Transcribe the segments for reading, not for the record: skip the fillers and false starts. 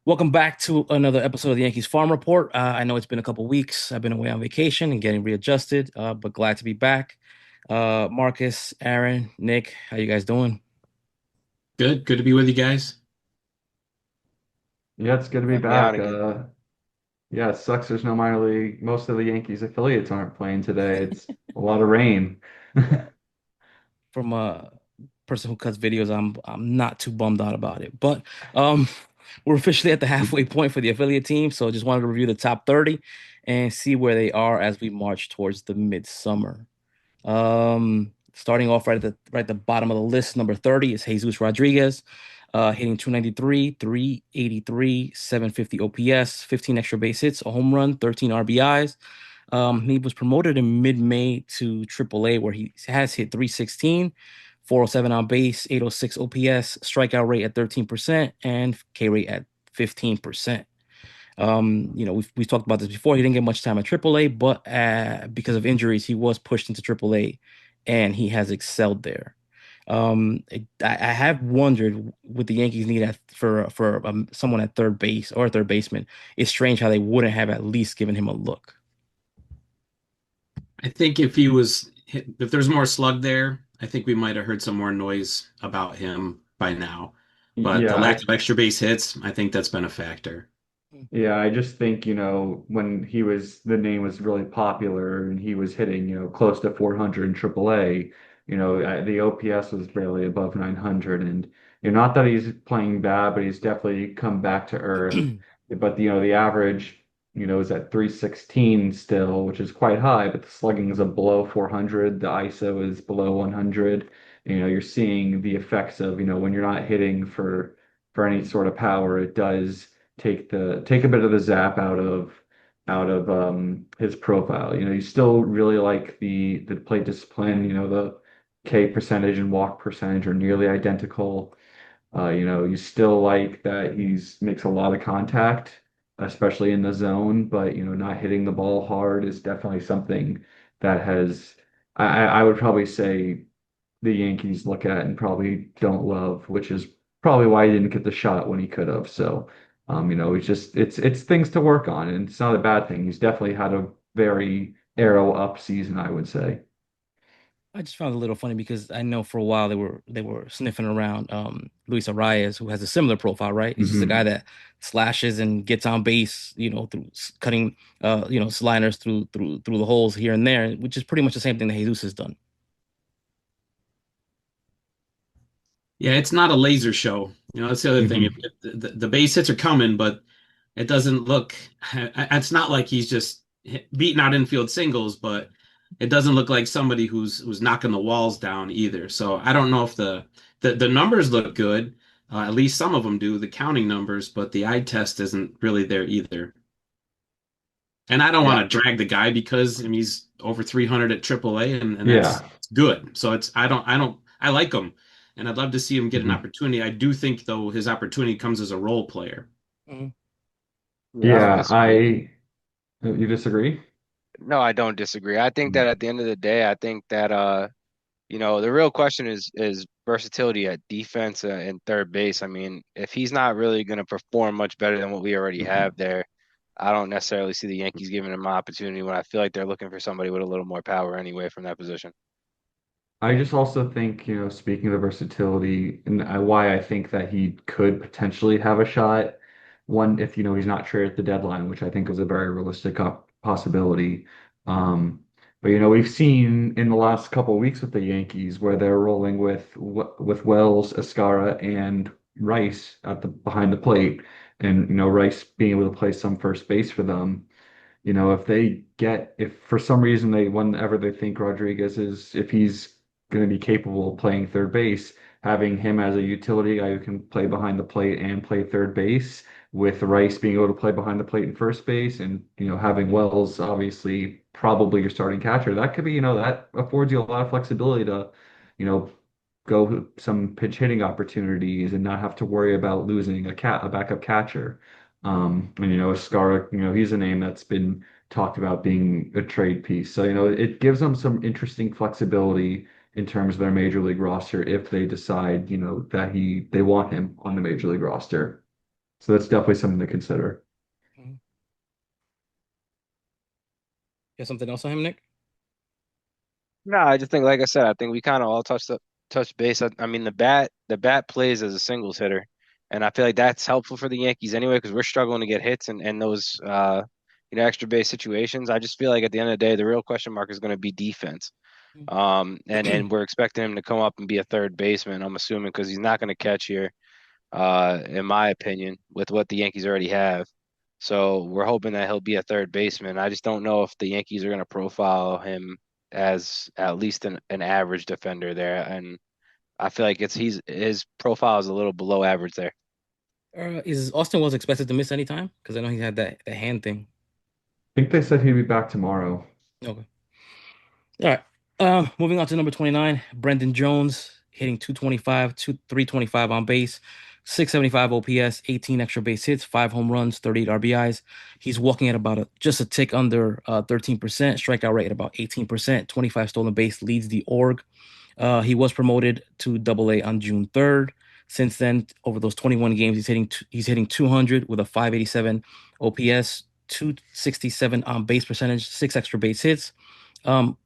Welcome back to another episode of the Yankees Farm Report. I know it's been a couple weeks. I've been away on vacation and getting readjusted, but glad to be back. Marcus, Aaron, Nick, how you guys doing? Good to be with you guys. Yeah, it's good to be Having me on back. again. Yeah, it sucks there's no minor league. Most of the Yankees affiliates aren't playing today. It's a lot of rain. From a person who cuts videos, I'm not too bummed out about it. But um, we're officially at the halfway point for the affiliate team, so just wanted to review the top 30 and see where they are as we march towards the midsummer. Starting off right at the bottom of the list, number 30 is Jesus Rodriguez, hitting 293, 383, 750 OPS, 15 extra base hits, a home run, 13 RBIs. He was promoted in mid-May to AAA, where he has hit 316, 407 on base, 806 OPS, strikeout rate at 13%, and K rate at 15%. We've talked about this before. He didn't get much time at AAA, but because of injuries, he was pushed into AAA, and he has excelled there. I have wondered with the Yankees need for someone at third base or a third baseman. It's strange how they wouldn't have at least given him a look. I think if there's more slug there, I think we might have heard some more noise about him by now. But the Yeah, lack of extra base hits, I think that's been a factor. yeah, I just think, when the name was really popular and he was hitting, close to 400 in AAA, the OPS was barely above 900. And, not that he's playing bad, but he's definitely come back to earth. But, the average, is at 316 still, which is quite high, but the slugging is below 400. The ISO is below 100. You're seeing the effects of, when you're not hitting for any sort of power, it does take a bit of the zap out of his profile. You still really like the plate discipline. The K percentage and walk percentage are nearly identical. You still like that he's makes a lot of contact, especially in the zone, but not hitting the ball hard is definitely something that has I would probably say the Yankees look at and probably don't love, which is probably why he didn't get the shot when he could have. So, it's things to work on, and it's not a bad thing. He's definitely had a very arrow up season, I would say. I just found it a little funny because I know for a while they were sniffing around Luis Arias, who has a similar profile, right? He's just a guy Hmm. that slashes and gets on base, through cutting sliders through the holes here and there, which is pretty much the same thing that Jesus has done. Yeah, it's not a laser show. That's the other thing. If, Hmm. if the base hits are coming, but it doesn't look. It's not like he's just beating out infield singles, but it doesn't look like somebody who's knocking the walls down either. So I don't know if the numbers look good. At least some of them do, the counting numbers, but the eye test isn't really there either. And I don't Yeah. want to drag the guy because I mean, he's over 300 at AAA, and that's Yeah. good. So I like him, and I'd love to see him get an Hmm. opportunity. I do think though his opportunity comes as a role player. Mhm. Yeah, I don't Yeah, disagree. I you disagree? No, I don't disagree. I think Mm. that at the end of the day, I think that the real question is versatility at defense and third base. I mean, if he's not really going to perform much better than what we already have Mhm. there, I don't necessarily see the Yankees giving him an opportunity when I feel like they're looking for somebody with a little more power anyway from that position. I just also think, speaking of the versatility and why I think that he could potentially have a shot, one, if, he's not traded at the deadline, which I think is a very realistic possibility. Um, but, we've seen in the last couple of weeks with the Yankees where they're rolling with Wells, Escara, and Rice at the behind the plate, and, Rice being able to play some first base for them. If for some reason whenever they think if he's going to be capable of playing third base, having him as a utility guy who can play behind the plate and play third base, with Rice being able to play behind the plate and first base, and, having Wells obviously probably your starting catcher, that could be, that affords you a lot of flexibility to, you know, go some pitch hitting opportunities and not have to worry about losing a backup catcher. And Scar, he's a name that's been talked about being a trade piece. So, it gives them some interesting flexibility in terms of their major league roster if they decide, that they want him on the major league roster. So that's definitely something to consider. You have something else on him, Nick? No, I just think, like I said, I think we kind of all touched base. I mean, the bat plays as a singles hitter, and I feel like that's helpful for the Yankees anyway because we're struggling to get hits and those extra base situations. I just feel like at the end of the day, the real question mark is going to be defense. And we're expecting him to come up and be a third baseman. I'm assuming because he's not going to catch here, in my opinion, with what the Yankees already have. So we're hoping that he'll be a third baseman. I just don't know if the Yankees are going to profile him as at least an average defender there, and I feel like it's he's his profile is a little below average there. Is Austin Wells expected to miss any time? Because I know he had that hand thing. I think they said he'd be back tomorrow. Okay. All right. Moving on to number 29, Brendan Jones hitting 225, 325 on base, 675 OPS, 18 extra base hits, 5 home runs, 38 RBIs. He's walking at about just a tick under 13%, strikeout rate at about 18%, 25 stolen base, leads the org. He was promoted to Double A on June 3rd. Since then, over those 21 games, he's hitting 200 with a 587 OPS, 267 on base percentage, 6 extra base hits. Um,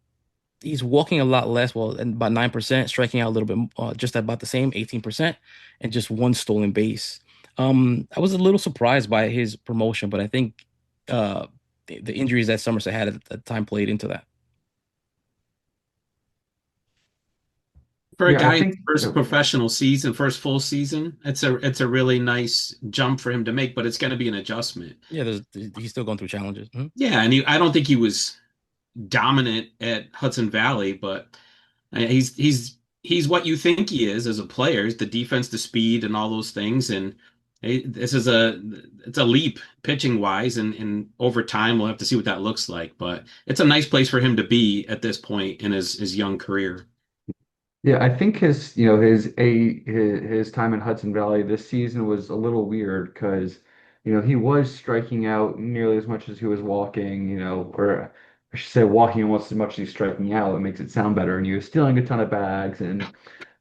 he's walking a lot less, well, and about 9%, striking out a little bit, just about the same, 18%, and just one stolen base. I was a little surprised by his promotion, but I think the injuries that Somerset had at the time played into that. For a Yeah, I guy in think his first professional season, first full season, it's a really nice jump for him to make, but it's going to be an adjustment. Yeah, he's still going through challenges. Mhm. Yeah, and I don't think he was dominant at Hudson Valley, but he's what you think he is as a player. Is the defense, the speed, and all those things. And this is it's a leap pitching wise, and over time we'll have to see what that looks like. But it's a nice place for him to be at this point in his young career. Yeah, I think his time in Hudson Valley this season was a little weird because he was striking out nearly as much as he was walking, or I should say walking almost as much as he's striking out. It makes it sound better. And he was stealing a ton of bags, and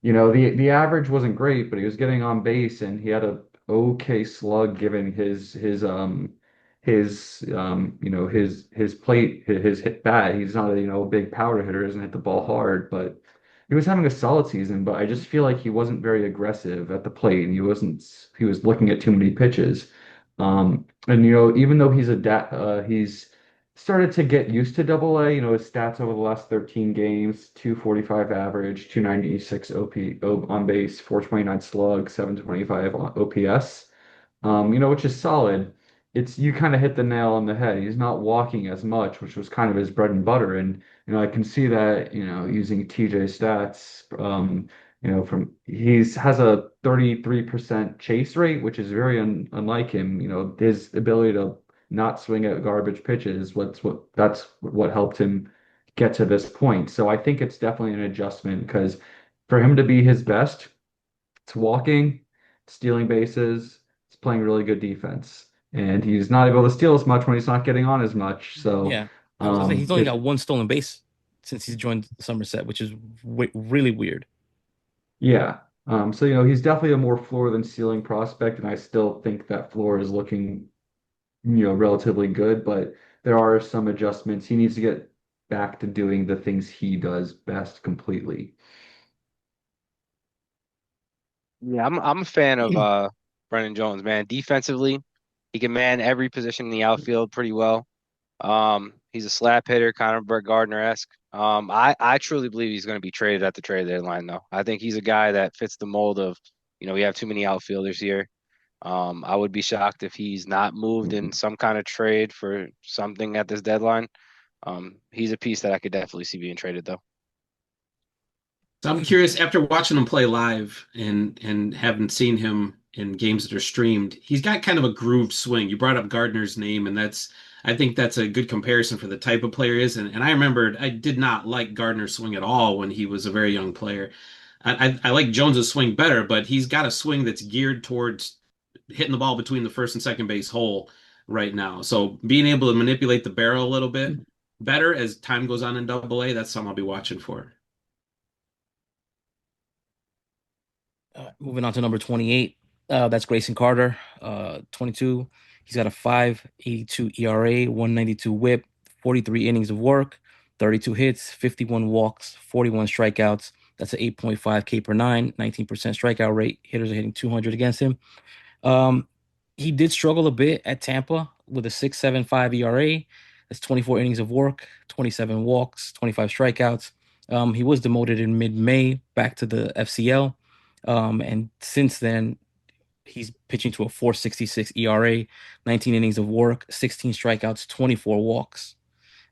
the average wasn't great, but he was getting on base, and he had a okay slug given his plate, his hit bat. He's not a big power hitter, doesn't hit the ball hard, but he was having a solid season. But I just feel like he wasn't very aggressive at the plate, and he was looking at too many pitches. And even though he's started to get used to Double A. His stats over the last 13 games: 245 average, 296 on base, 429 slug, 725 OPS. Which is solid. It's You kind of hit the nail on the head. He's not walking as much, which was kind of his bread and butter. And I can see that, using TJ stats, from he's has a 33% chase rate, which is very unlike him. His ability to not swing at garbage pitches, that's what helped him get to this point. So I think it's definitely an adjustment because for him to be his best, it's walking, stealing bases, it's playing really good defense. And he's not able to steal as much when he's not getting on as much. So Yeah, I was gonna say he's only it got one stolen base since he's joined Somerset, which is really weird. yeah. So he's definitely a more floor than ceiling prospect, and I still think that floor is looking, relatively good, but there are some adjustments. He needs to get back to doing the things he does best completely. Yeah, I'm a fan of Brendan Jones, man. Defensively, he can man every position in the outfield pretty well. He's a slap hitter, kind of Brett Gardner-esque. I truly believe he's going to be traded at the trade deadline, though. I think he's a guy that fits the mold of, we have too many outfielders here. I would be shocked if he's not moved in some kind of trade for something at this deadline. He's a piece that I could definitely see being traded, though. So I'm curious, after watching him play live and having seen him in games that are streamed, he's got kind of a grooved swing. You brought up Gardner's name, and I think that's a good comparison for the type of player he is. And I remembered I did not like Gardner's swing at all when he was a very young player. I like Jones's swing better, but he's got a swing that's geared towards hitting the ball between the first and second base hole right now. So being able to manipulate the barrel a little bit better as time goes on in Double A, that's something I'll be watching for. Moving on to number 28. That's Grayson Carter, 22. He's got a 5.82 ERA, 192 whip, 43 innings of work, 32 hits, 51 walks, 41 strikeouts. That's an 8.5 K per nine, 19% strikeout rate. Hitters are hitting 200 against him. Um, he did struggle a bit at Tampa with a 6.75 ERA. That's 24 innings of work, 27 walks, 25 strikeouts. He was demoted in mid-May back to the FCL. And since then, he's pitching to a 4.66 ERA, 19 innings of work, 16 strikeouts, 24 walks.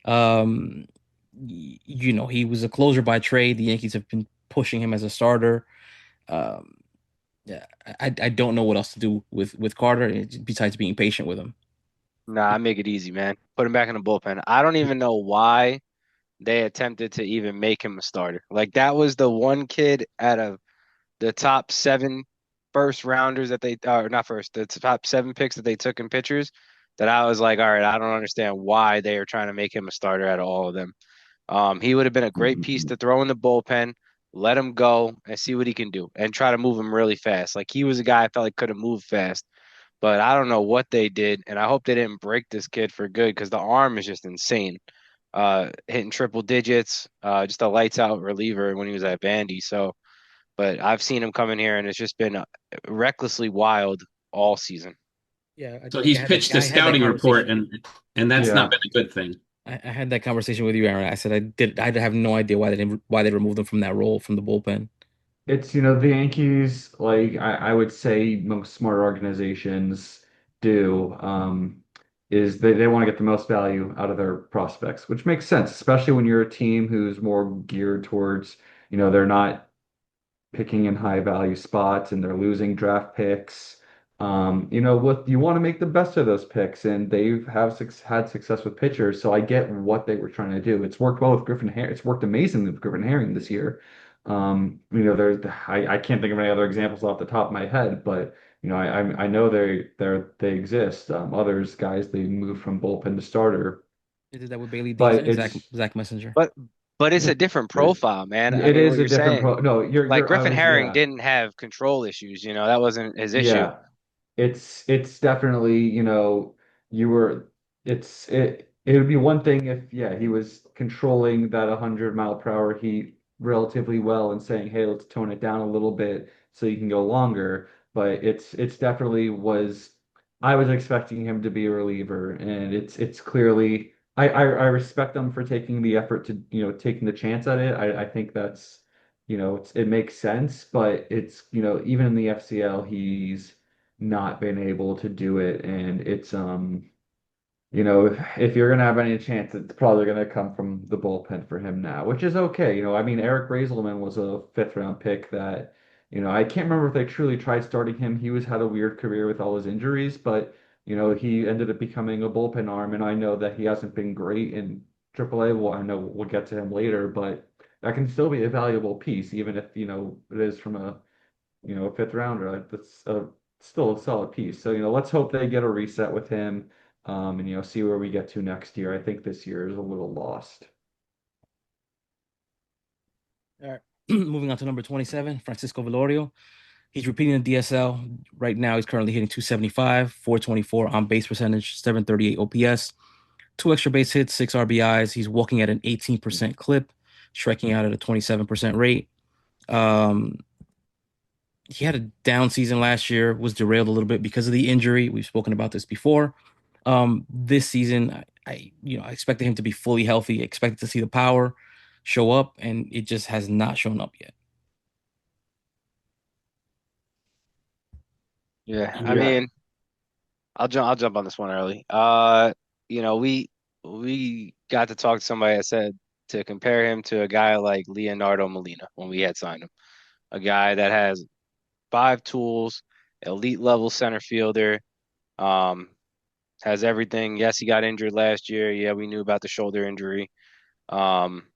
Um, he was a closer by trade. The Yankees have been pushing him as a starter. Um, yeah, I don't know what else to do with Carter besides being patient with him. Nah, I make it easy, man. Put him back in the bullpen. I don't even know why they attempted to even make him a starter. Like that was the one kid out of the top seven first rounders that they, or not first, the top seven picks that they took in pitchers that I was like, all right, I don't understand why they are trying to make him a starter out of all of them. He would have been a great piece to throw in the bullpen, let him go and see what he can do and try to move him really fast. Like he was a guy I felt like could have moved fast, but I don't know what they did. And I hope they didn't break this kid for good because the arm is just insane. Hitting triple digits, just a lights out reliever when he was at Vandy. So, but I've seen him come in here and it's just been recklessly wild all season. Yeah, So he's pitched a I had that scouting report, conversation. and that's not Yeah. been a good thing. I had that conversation with you, Aaron. I said I have no idea why they removed him from that role from the bullpen. It's, the Yankees, like I would say most smart organizations do, is they want to get the most value out of their prospects, which makes sense, especially when you're a team who's more geared towards, they're not picking in high value spots and they're losing draft picks. What you want to make the best of those picks, and they've had success with pitchers. So I get what they were trying to do. It's worked well with Griffin Herring. It's worked amazingly with Griffin Herring this year. I can't think of any other examples off the top of my head, but I know they exist. Others guys they move from bullpen to starter, They did that with Bailey Dees but and it's Zach Messenger. But it's a it, different profile, man. I it mean, is what a you're different saying, pro. No, like I Griffin was Herring yeah. didn't have control issues, that wasn't his issue. Yeah, it's definitely, you were it would be one thing if yeah, he was controlling that 100 mile per hour heat relatively well and saying, "Hey, let's tone it down a little bit so you can go longer." But it's definitely was I was expecting him to be a reliever, and it's clearly I respect them for taking the effort to, taking the chance at it. I think that's, it makes sense, but it's, even in the FCL, he's not been able to do it. And it's, if you're gonna have any chance, it's probably gonna come from the bullpen for him now, which is okay. I mean, Eric Raiselman was a fifth round pick that, I can't remember if they truly tried starting him. He was had a weird career with all his injuries, but he ended up becoming a bullpen arm, and I know that he hasn't been great in AAA. Well, I know we'll get to him later, but that can still be a valuable piece, even if, it is from a fifth rounder. Like that's still a solid piece. So, let's hope they get a reset with him, and see where we get to next year. I think this year is a little lost. All right. Moving on to number 27, Francisco Valorio. He's repeating the DSL. Right now, he's currently hitting 275, 424 on base percentage, 738 OPS, two extra base hits, six RBIs. He's walking at an 18% clip, striking out at a 27% rate. Um, he had a down season last year, was derailed a little bit because of the injury. We've spoken about this before. This season, I expected him to be fully healthy, expected to see the power show up, and it just has not shown up yet. Yeah, I Yeah. mean, I'll jump on this one early. We got to talk to somebody that said to compare him to a guy like Leonardo Molina when we had signed him, a guy that has five tools, elite level center fielder, um, has everything. Yes, he got injured last year. Yeah, we knew about the shoulder injury. Um,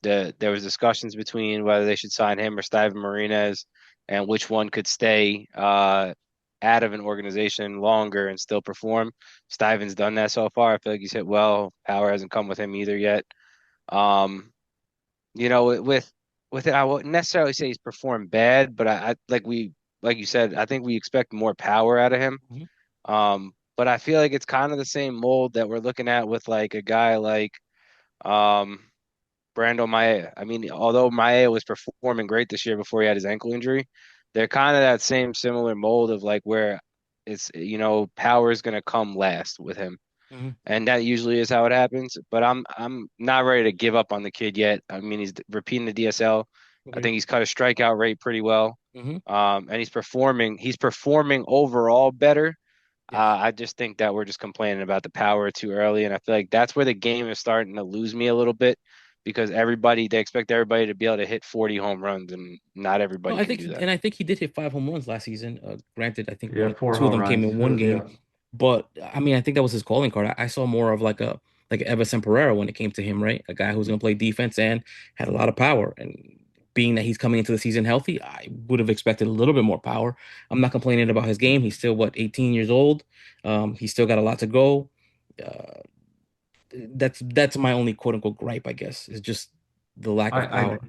there was discussions between whether they should sign him or Steven Martinez and which one could stay out of an organization longer and still perform. Steven's done that so far. I feel like he's hit well. Power hasn't come with him either yet. Um, with it, I wouldn't necessarily say he's performed bad, but I like like you said, I think we expect more power out of him. Mhm. But I feel like it's kind of the same mold that we're looking at with like a guy like um Brando Mayea. I mean, although Mayea was performing great this year before he had his ankle injury, they're kind of that same similar mold of like where it's, power is going to come last with him. Mhm. And that usually is how it happens. But I'm not ready to give up on the kid yet. I mean, he's repeating the DSL. I Okay. think he's cut a strikeout rate pretty well. Hmm. And he's performing overall better. Yes. I just think that we're just complaining about the power too early, and I feel like that's where the game is starting to lose me a little bit because they expect everybody to be able to hit 40 home runs, and not No, everybody I can think do that. I think he did hit 5 home runs last season. Granted, I think Yeah, four two of home them came runs. in one game, Yeah. but I mean, I think that was his calling card. I saw more of like a Everson Pereira when it came to him, right? A guy who's going to play defense and had a lot of power. And being that he's coming into the season healthy, I would have expected a little bit more power. I'm not complaining about his game. He's still what 18 years old. He's still got a lot to go. Uh, that's my only quote unquote gripe, I guess, is just the lack of I power.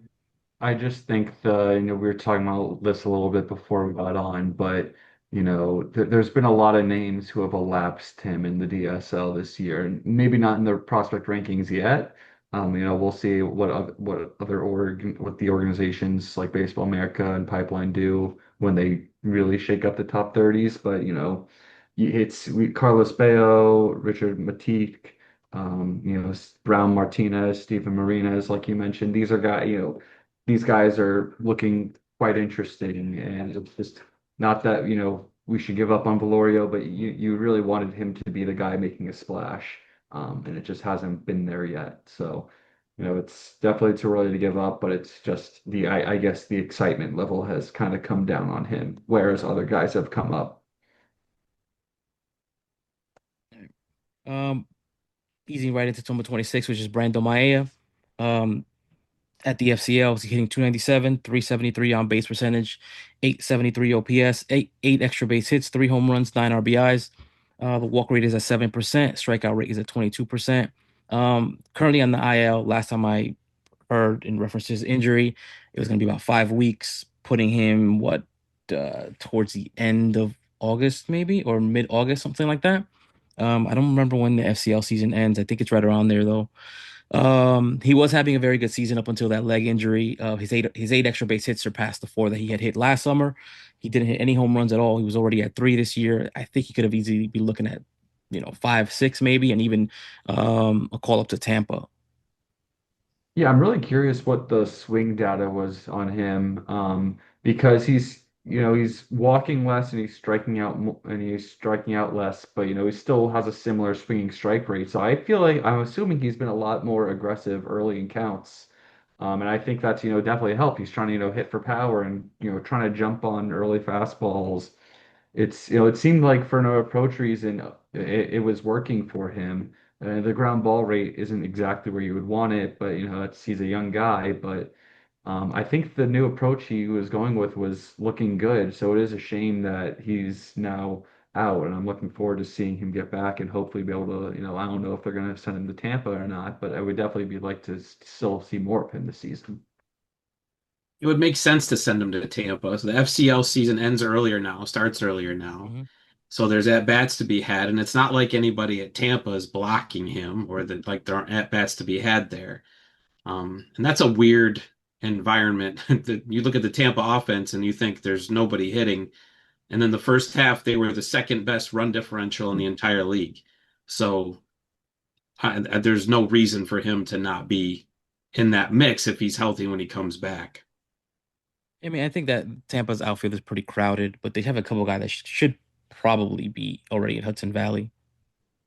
I just think we were talking about this a little bit before we got on, but there's been a lot of names who have elapsed him in the DSL this year, and maybe not in the prospect rankings yet. We'll see what the organizations like Baseball America and Pipeline do when they really shake up the top 30s. But Carlos Bayo, Richard Matique, Brown Martinez, Stephen Marinas, like you mentioned. These guys are looking quite interesting, and it's just not that, we should give up on Valorio, but you really wanted him to be the guy making a splash, and it just hasn't been there yet. So, it's definitely too early to give up, but it's just I guess the excitement level has kind of come down on him, whereas other guys have come up. Um, Easing right into number 26, which is Brando Mayea. Um, at the FCL, he's hitting 297, 373 on base percentage, 873 OPS, eight extra base hits, 3 home runs, 9 RBIs. The walk rate is at 7%, strikeout rate is at 22%. Currently on the IL, last time I heard in reference to his injury, it was going to be about 5 weeks, putting him towards the end of August, maybe, or mid-August, something like that. I don't remember when the FCL season ends. I think it's right around there though. He was having a very good season up until that leg injury. His eight extra base hits surpassed the 4 that he had hit last summer. He didn't hit any home runs at all. He was already at 3 this year. I think he could have easily be looking at, 5, 6 maybe, and even a call up to Tampa. Yeah, I'm really curious what the swing data was on him, because he's walking less and he's striking out less, but he still has a similar swinging strike rate. So I feel like I'm assuming he's been a lot more aggressive early in counts, and I think that's definitely helped. He's trying to hit for power and trying to jump on early fastballs. It seemed like for no approach reason, it was working for him. The ground ball rate isn't exactly where you would want it, but he's a young guy. But I think the new approach he was going with was looking good. So it is a shame that he's now out, and I'm looking forward to seeing him get back and hopefully be able to, I don't know if they're going to send him to Tampa or not, but I would definitely be like to still see more of him this season. It would make sense to send him to Tampa. So the FCL season ends earlier now, starts earlier now. Hmm. So there's at bats to be had, and it's not like anybody at Tampa is blocking him or that like there aren't at bats to be had there. And that's a weird environment. You look at the Tampa offense and you think there's nobody hitting, and then the first half they were the second best run differential in the entire league. So there's no reason for him to not be in that mix if he's healthy when he comes back. I mean, I think that Tampa's outfield is pretty crowded, but they have a couple guys that should probably be already in Hudson Valley.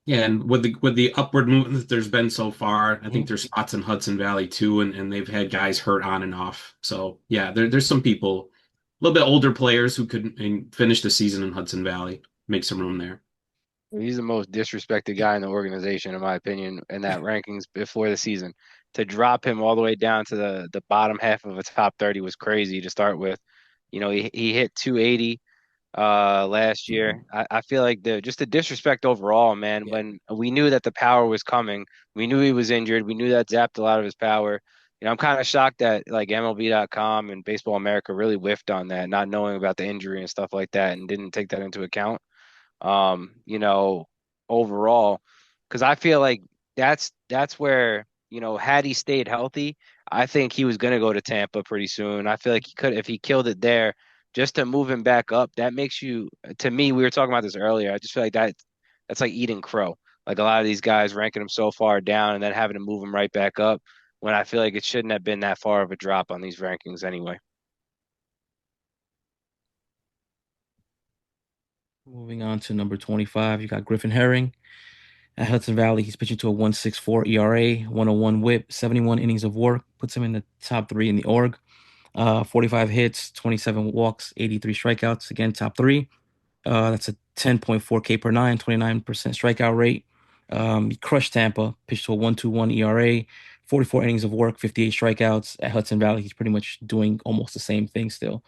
Yeah, and with the upward movement that there's been so far, I think Mhm. there's spots in Hudson Valley too, and they've had guys hurt on and off. So yeah, there's some people, a little bit older players who could finish the season in Hudson Valley, make some room there. He's the most disrespected guy in the organization, in my opinion, in that rankings before the season. To drop him all the way down to the bottom half of a top 30 was crazy to start with. He hit 280 last year. I feel like the disrespect overall, man, Yeah. when we knew that the power was coming, we knew he was injured, we knew that zapped a lot of his power. I'm kind of shocked that like MLB.com and Baseball America really whiffed on that, not knowing about the injury and stuff like that, and didn't take that into account. You know, overall, because I feel like that's where, had he stayed healthy, I think he was gonna go to Tampa pretty soon. I feel like he could if he killed it there, just to move him back up. That makes you, to me, we were talking about this earlier. I just feel like that's like eating crow. Like a lot of these guys ranking him so far down and then having to move him right back up when I feel like it shouldn't have been that far of a drop on these rankings anyway. Moving on to number 25, you got Griffin Herring at Hudson Valley. He's pitching to a 1.64 ERA, 101 whip, 71 innings of work, puts him in the top three in the org. 45 hits, 27 walks, 83 strikeouts. Again, top three. That's a 10.4 K per nine, 29% strikeout rate. He crushed Tampa, pitched to a 1.21 ERA, 44 innings of work, 58 strikeouts. At Hudson Valley, he's pretty much doing almost the same thing still.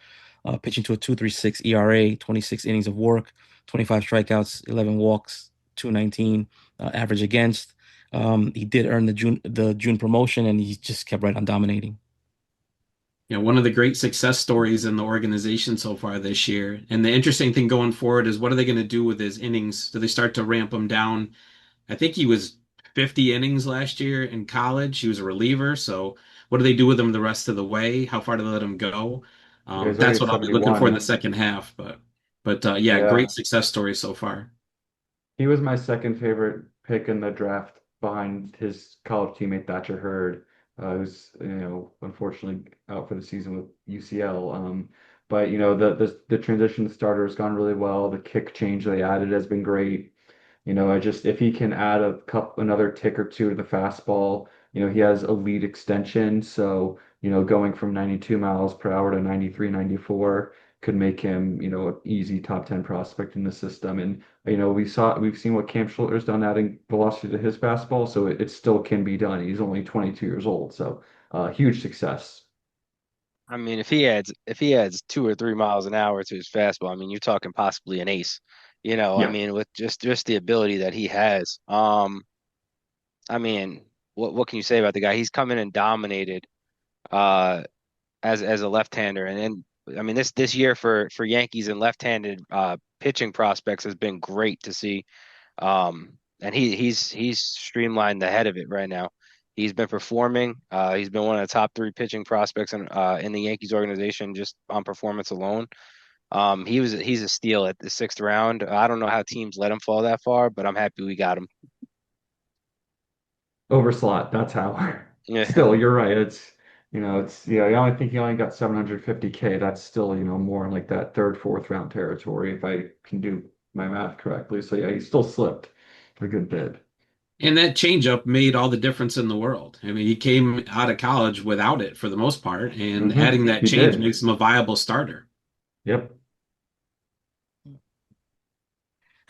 Pitching to a 2.36 ERA, 26 innings of work, 25 strikeouts, 11 walks, 219 average against. He did earn the June promotion, and he just kept right on dominating. One of the great success stories in the organization so far this year. And the interesting thing going forward is what are they going to do with his innings? Do they start to ramp him down? I think he was 50 innings last year in college. He was a reliever. So what do they do with him the rest of the way? How far do they let him go? Yeah, he's already That's at what I'll be looking for in the 71. second half. But yeah, great Yeah. success story so far. He was my second favorite pick in the draft behind his college teammate Thatcher Hurd, who's unfortunately out for the season with UCL. But the transition starter has gone really well. The kick change they added has been great. I just if he can add another tick or two to the fastball, he has elite extension. So, going from 92 miles per hour to 93, 94 could make him, an easy top 10 prospect in the system. And, we've seen what Cam Schulter's done adding velocity to his fastball, so it still can be done. He's only 22 years old, so huge success. I mean, if he adds 2 or 3 miles an hour to his fastball, I mean, you're talking possibly an ace. I Yeah. mean, with just the ability that he has. I mean, what can you say about the guy? He's come in and dominated uh as a left-hander, and then I mean this year for Yankees and left-handed pitching prospects has been great to see. And he's streamlined the head of it right now. He's been performing. He's been one of the top three pitching prospects in the Yankees organization just on performance alone. He's a steal at the sixth round. I don't know how teams let him fall that far, but I'm happy we got him. Overslot, that's how. Yeah. Still, you're right. I only think he only got 750K. That's still, more in like that third, fourth round territory, if I can do my math correctly. So yeah, he still slipped a good bit. And that changeup made all the difference in the world. I mean, he came out of college without it for the most part, and adding that He change did. makes him a viable starter. Yep.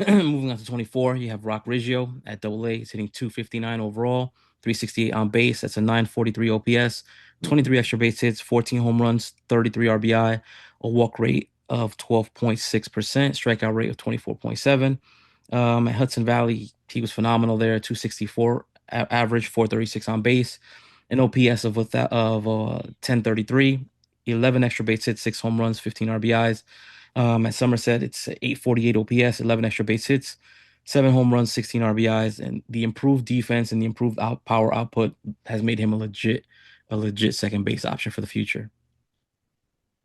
Moving on to 24, you have Rock Riggio at Double A. He's hitting 259 overall, 368 on base. That's a 943 OPS, 23 extra base hits, 14 home runs, 33 RBI, a walk rate of 12.6%, strikeout rate of 24.7. At Hudson Valley, he was phenomenal there, 264 average, 436 on base, an OPS of 1033, 11 extra base hits, 6 home runs, 15 RBIs. At Somerset, it's 848 OPS, 11 extra base hits, 7 home runs, 16 RBIs, and the improved defense and the improved power output has made him a legit second base option for the future.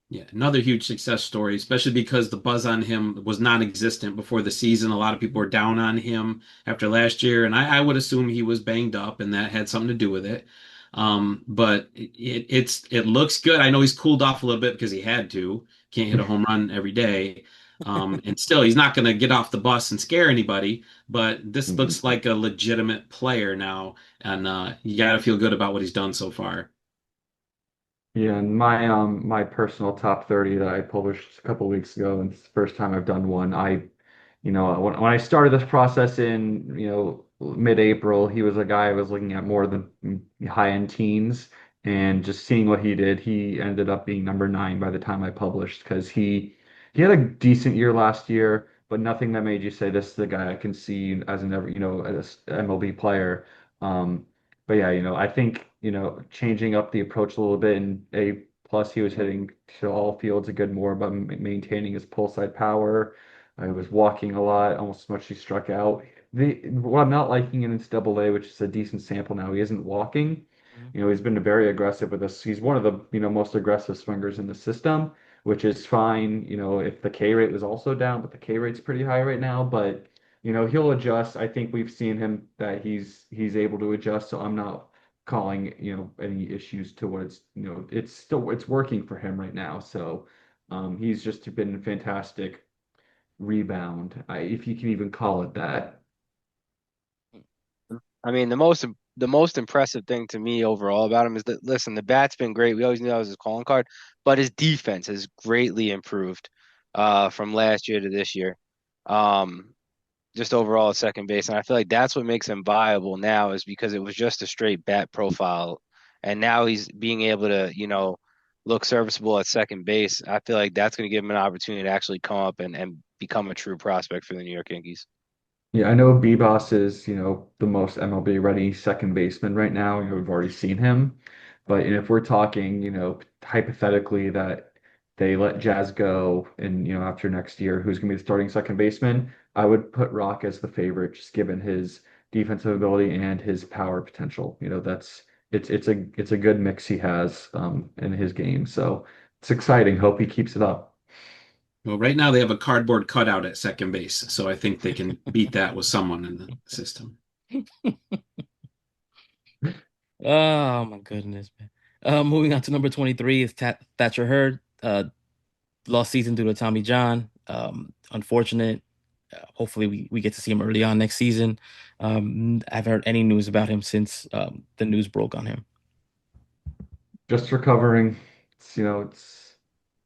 Yeah, another huge success story, especially because the buzz on him was non-existent before the season. A lot of people were down on him after last year, and I would assume he was banged up, and that had something to do with it. But it looks good. I know he's cooled off a little bit because he had to. Can't hit a home run every day. And still, he's not going to get off the bus and scare anybody. But this Mhm. looks like a legitimate player now, and you got to feel good about what he's done so far. Yeah, and my personal top 30 that I published a couple weeks ago, and it's the first time I've done one. When I started this process in, mid-April, he was a guy I was looking at more than high-end teens, and just seeing what he did, he ended up being number 9 by the time I published because he had a decent year last year, but nothing that made you say this is the guy I can see as an as MLB player. Um, But yeah, I think, changing up the approach a little bit and A plus he was hitting to all fields a good more, but maintaining his pull side power. I was walking a lot, almost as much as he struck out. What I'm not liking in his double A, which is a decent sample now, he isn't walking. Mhm. He's been very aggressive with us. He's one of the, most aggressive swingers in the system, which is fine, if the K rate was also down, but the K rate's pretty high right now. But he'll adjust. I think we've seen him that he's able to adjust, so I'm not calling, any issues to what it's working for him right now. So he's just been a fantastic rebound, if you can even call it that. I mean, the most impressive thing to me overall about him is that listen, the bat's been great. We always knew that was his calling card, but his defense has greatly improved from last year to this year. Um, just overall at second base. And I feel like that's what makes him viable now is because it was just a straight bat profile. And now he's being able to, look serviceable at second base. I feel like that's going to give him an opportunity to actually come up and become a true prospect for the New York Yankees. Yeah, I know Bebos is, the most MLB ready second baseman right now. We've already seen him. But if we're talking, hypothetically that they let Jazz go and, after next year, who's going to be the starting second baseman, I would put Rock as the favorite, just given his defensive ability and his power potential. It's a good mix he has in his game. So it's exciting. Hope he keeps it up. Well, right now they have a cardboard cutout at second base, so I think they can beat that with someone in the system. Oh my goodness, man. Moving on to number 23 is Thatcher Hurd. Lost season due to Tommy John. Unfortunate. Hopefully we get to see him early on next season. I haven't heard any news about him since the news broke on him. Just recovering. It's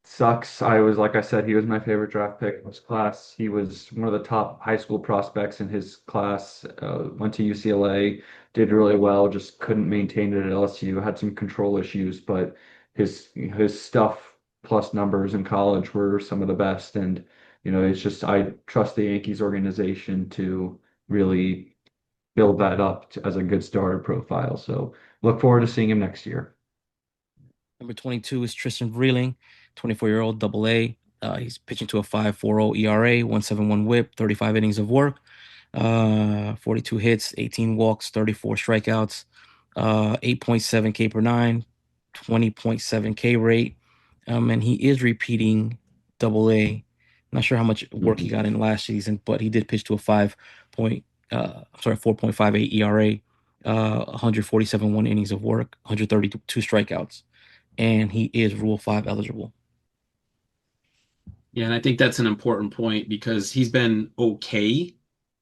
sucks. Like I said, he was my favorite draft pick in his class. He was one of the top high school prospects in his class. Went to UCLA, did really well, just couldn't maintain it at LSU. Had some control issues, but his stuff plus numbers in college were some of the best. And it's just I trust the Yankees organization to really build that up as a good starter profile. So look forward to seeing him next year. Number 22 is Tristan Vreeling, 24-year-old double A. He's pitching to a 5.40 ERA, 171 whip, 35 innings of work, 42 hits, 18 walks, 34 strikeouts, 8.7 K per nine, 20.7 K rate. And he is repeating double A. Not sure how much work he Mhm. got in last season, but he did pitch to a 4.58 ERA, 147 one innings of work, 132 strikeouts, and he is Rule 5 eligible. Yeah, and I think that's an important point because he's been okay,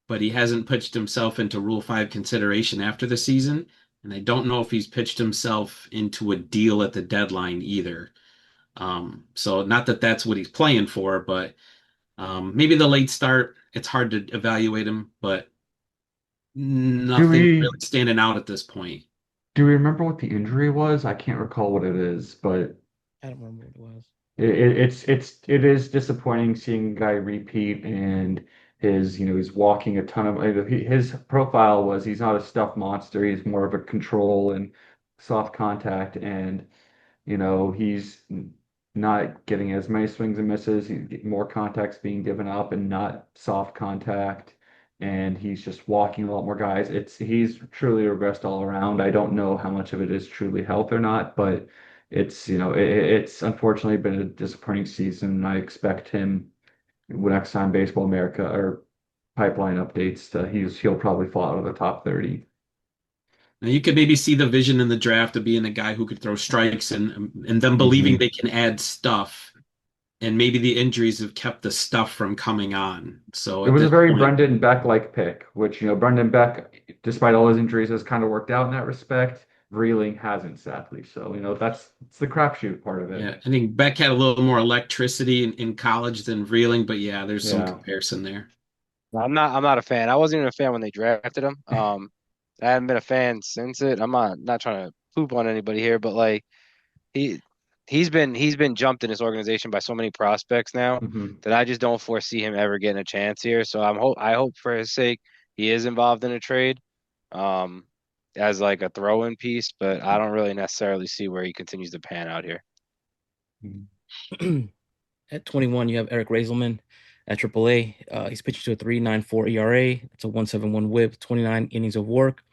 but he hasn't pitched himself into Rule 5 consideration after the season. And I don't know if he's pitched himself into a deal at the deadline either. So not that that's what he's playing for, but maybe the late start, it's hard to evaluate him, but Do nothing really we standing out at this point. do we remember what the injury was? I can't recall what it is, but I don't remember what it was. it is disappointing seeing a guy repeat and he's walking a ton of his profile was he's not a stuff monster. He's more of a control and soft contact and he's not getting as many swings and misses. He's getting more contacts being given up and not soft contact. And he's just walking a lot more guys. He's truly regressed all around. I don't know how much of it is truly health or not, but it's unfortunately been a disappointing season. I expect him next time Baseball America or Pipeline updates, he'll probably fall out of the top 30. Now you could maybe see the vision in the draft of being a guy who could throw strikes and them believing Mhm. they can add stuff, and maybe the injuries have kept the stuff from coming on. So It at was a this very point, Brendan Beck-like pick, which, Brendan Beck, despite all his injuries, has kind of worked out in that respect. Vreeling hasn't, sadly. So, it's the crapshoot part of it. yeah, I think Beck had a little more electricity in college than Reeling, but yeah, there's some Yeah. comparison there. I'm not a fan. I wasn't even a fan when they drafted him. I haven't been a fan since it. I'm not trying to poop on anybody here, but like he he's been jumped in this organization by so many prospects now hmm that I just don't foresee him ever getting a chance here. So I hope for his sake he is involved in a trade. Um, as like a throw-in piece, but I don't really necessarily see where he continues to pan out here. At 21, you have Eric Raiselman at AAA. He's pitching to a 3.94 ERA. It's a 1.71 WHIP, 29 innings of work,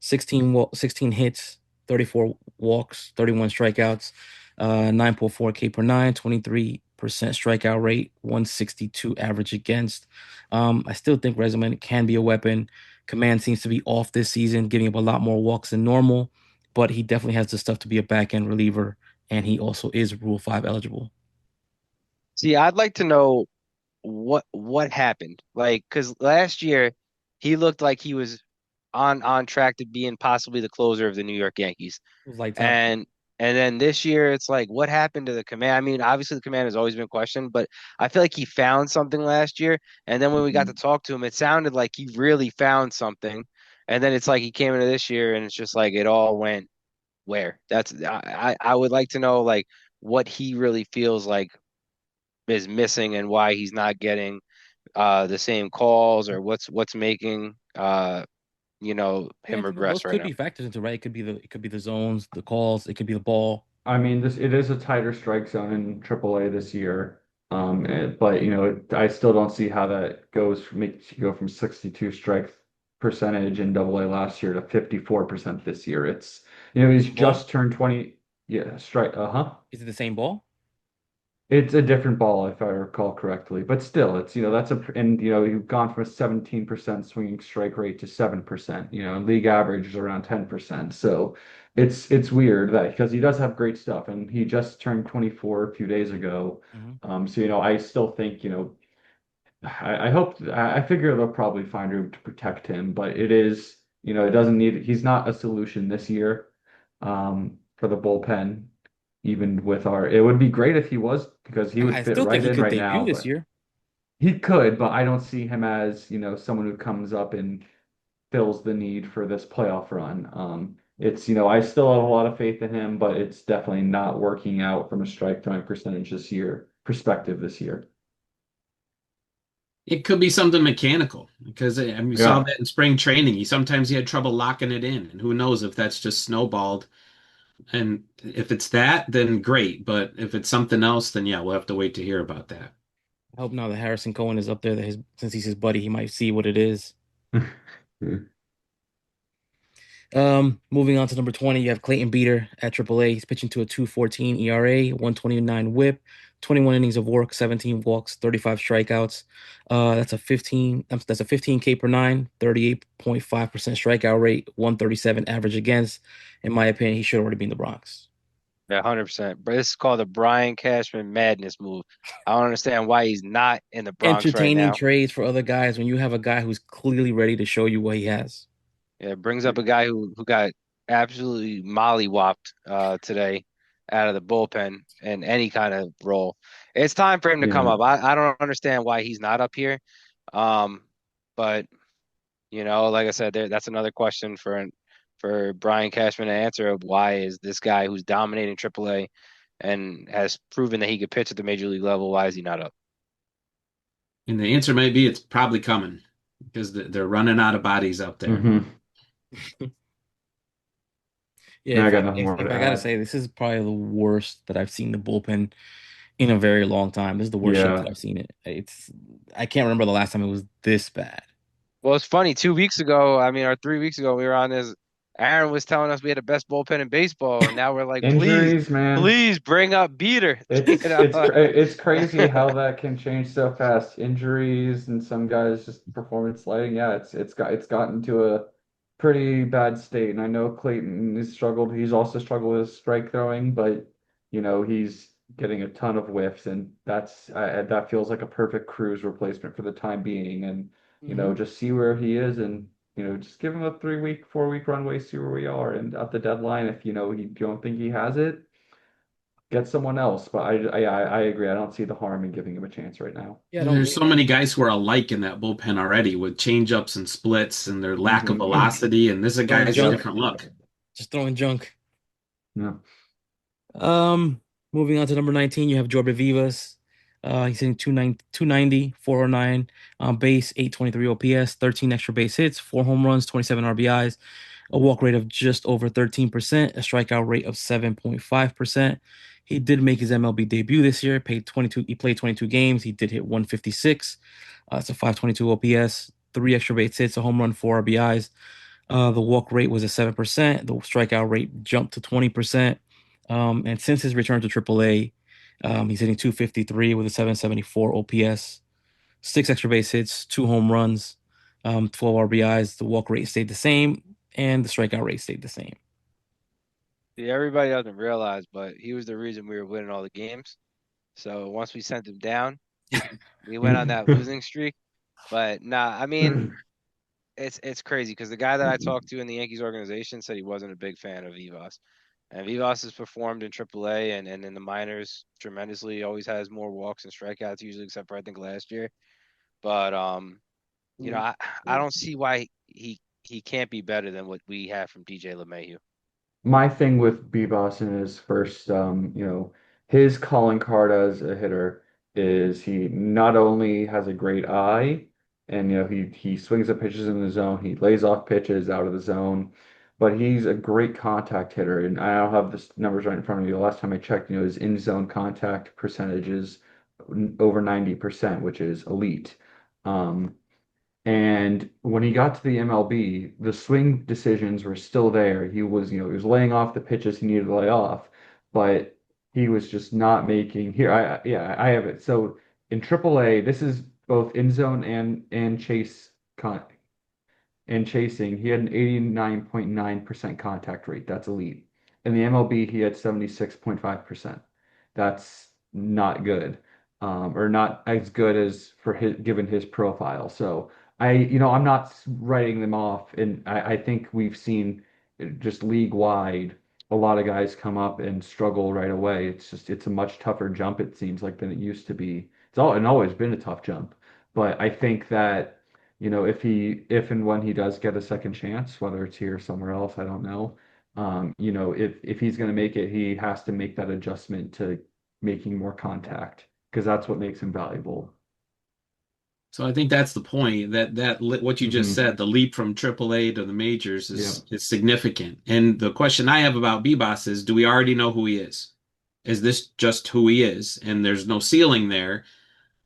16 hits, 34 walks, 31 strikeouts, 9.4 K per nine, 23% strikeout rate, 162 average against. I still think Raiselman can be a weapon. Command seems to be off this season, giving up a lot more walks than normal, but he definitely has the stuff to be a back end reliever, and he also is Rule 5 eligible. See, I'd like to know what happened. Like, because last year he looked like he was on track to being possibly the closer of the New York Yankees. It was lights out. And then this year it's like what happened to the command? I mean, obviously the command has always been questioned, but I feel like he found something last year. And then when we got to talk to him, it sounded like he really found something. And then it's like he came into this year and it's just like it all went where? I would like to know like what he really feels like is missing and why he's not getting the same calls or what's making Yeah, him regress those right could now. be factors into right. It could be the zones, the calls, it could be the ball. I mean, it is a tighter strike zone in AAA this year. But I still don't see how that makes you go from 62 strike percentage in AA last year to 54% this year. He's Same ball? just turned 20. Yeah, strike. Uh-huh. Is it the same ball? It's a different ball, if I recall correctly, but still, you've gone from a 17% swinging strike rate to 7%, and league average is around 10%. So it's weird that because he does have great stuff and he just turned 24 a few days ago. Hmm. So I still think, I figure they'll probably find room to protect him, but it doesn't he's not a solution this year, for the bullpen even with it would be great if he was because he would I fit still think right he in could right debut now, this but year. he could, but I don't see him as, someone who comes up and fills the need for this playoff run. I still have a lot of faith in him, but it's definitely not working out from a strike throwing perspective this year. It could be something mechanical because we saw Yeah. that in spring training. He had trouble locking it in, and who knows if that's just snowballed. And if it's that, then great. But if it's something else, then yeah, we'll have to wait to hear about that. I hope now that Harrison Cohen is up there, since he's his buddy, he might see what it is. Moving on to number 20, you have Clayton Beater at AAA. He's pitching to a 2.14 ERA, 129 WHIP, 21 innings of work, 17 walks, 35 strikeouts. That's a 15 K per nine, 38.5% strikeout rate, 137 average against. In my opinion, he should already be in the Bronx. Yeah, 100%. But this is called the Brian Cashman madness move. I don't understand why he's not in the Bronx right Entertaining now. trades for other guys when you have a guy who's clearly ready to show you what he has. Yeah, it brings up a guy who got absolutely mollywopped today out of the bullpen in any kind of role. It's time for him to come Yeah. up. I don't understand why he's not up here. Um, but like I said, that's another question for Brian Cashman to answer of why is this guy who's dominating AAA and has proven that he could pitch at the major league level, why is he not up? And the answer may be it's probably coming because they're running out of bodies out there. Hmm. Yeah, I if I got nothing if, more if to I gotta add. say, this is probably the worst that I've seen the bullpen in a very long time. This is the worst shape that Yeah. I've seen it. I can't remember the last time it was this bad. Well, it's funny. 2 weeks ago, I mean, or 3 weeks ago, we were on this. Aaron was telling us we had the best bullpen in baseball, and now we're like, please, Injuries, man. please bring up Beater. It's crazy how that can change so fast. Injuries and some guys just performance sliding. Yeah, it's gotten to a pretty bad state. And I know Clayton has struggled. He's also struggled with strike throwing, but he's getting a ton of whiffs, and that feels like a perfect Cruz replacement for the time being. And Hmm. just see where he is, and just give him a 3-week, 4-week runway, see where we are. And at the deadline, if you don't think he has it, get someone else. But I agree. I don't see the harm in giving him a chance right now. Yeah, I don't There's blame so you. many guys who are alike in that bullpen already with changeups and splits and their lack of Hmm. velocity. And this is a Throwing guy's a Yep. junk, different look. just throwing junk. Yeah. Um, Moving on to number 19, you have Jorge Vivas. He's hitting 290, 409 on base, 823 OPS, 13 extra base hits, 4 home runs, 27 RBIs. a walk rate of just over 13%, a strikeout rate of 7.5%. He did make his MLB debut this year, he played 22 games. He did hit 156. It's a 522 OPS, three extra base hits, a home run, four RBIs. The walk rate was at 7%. The strikeout rate jumped to 20%. And since his return to AAA, he's hitting 253 with a 774 OPS, six extra base hits, two home runs, 12 RBIs. The walk rate stayed the same, and the strikeout rate stayed the same. Yeah, everybody doesn't realize, but he was the reason we were winning all the games. So once we sent him down, we went on that losing streak. But nah, I mean, it's crazy because the guy that I talked to in the Yankees organization said he wasn't a big fan of Vivas. And Vivas has performed in AAA and in the minors tremendously. He always has more walks and strikeouts usually, except for I think last year. But you know, I don't see why he can't be better than what we have from DJ LeMahieu. My thing with Bebos in his first, his calling card as a hitter is he not only has a great eye, and he swings at pitches in the zone, he lays off pitches out of the zone, but he's a great contact hitter. And I don't have the numbers right in front of me. The last time I checked, his in zone contact percentage is over 90%, which is elite. Um, and when he got to the MLB, the swing decisions were still there. He was laying off the pitches he needed to lay off, but he was just not making here. Yeah, I have it. So in AAA, this is both in zone and chasing. He had an 89.9% contact rate. That's elite. In the MLB, he had 76.5%. That's not good, or not as good as for his given his profile. So I'm not writing them off, and I think we've seen just league wide a lot of guys come up and struggle right away. It's a much tougher jump, it seems like, than it used to be. It's always been a tough jump, but I think that if and when he does get a second chance, whether it's here or somewhere else, I don't know. If he's going to make it, he has to make that adjustment to making more contact because that's what makes him valuable. So I think that's the point what you just Hmm. said, the leap from AAA to the majors Yeah. is significant. And the question I have about Bebas is, do we already know who he is? Is this just who he is? And there's no ceiling there.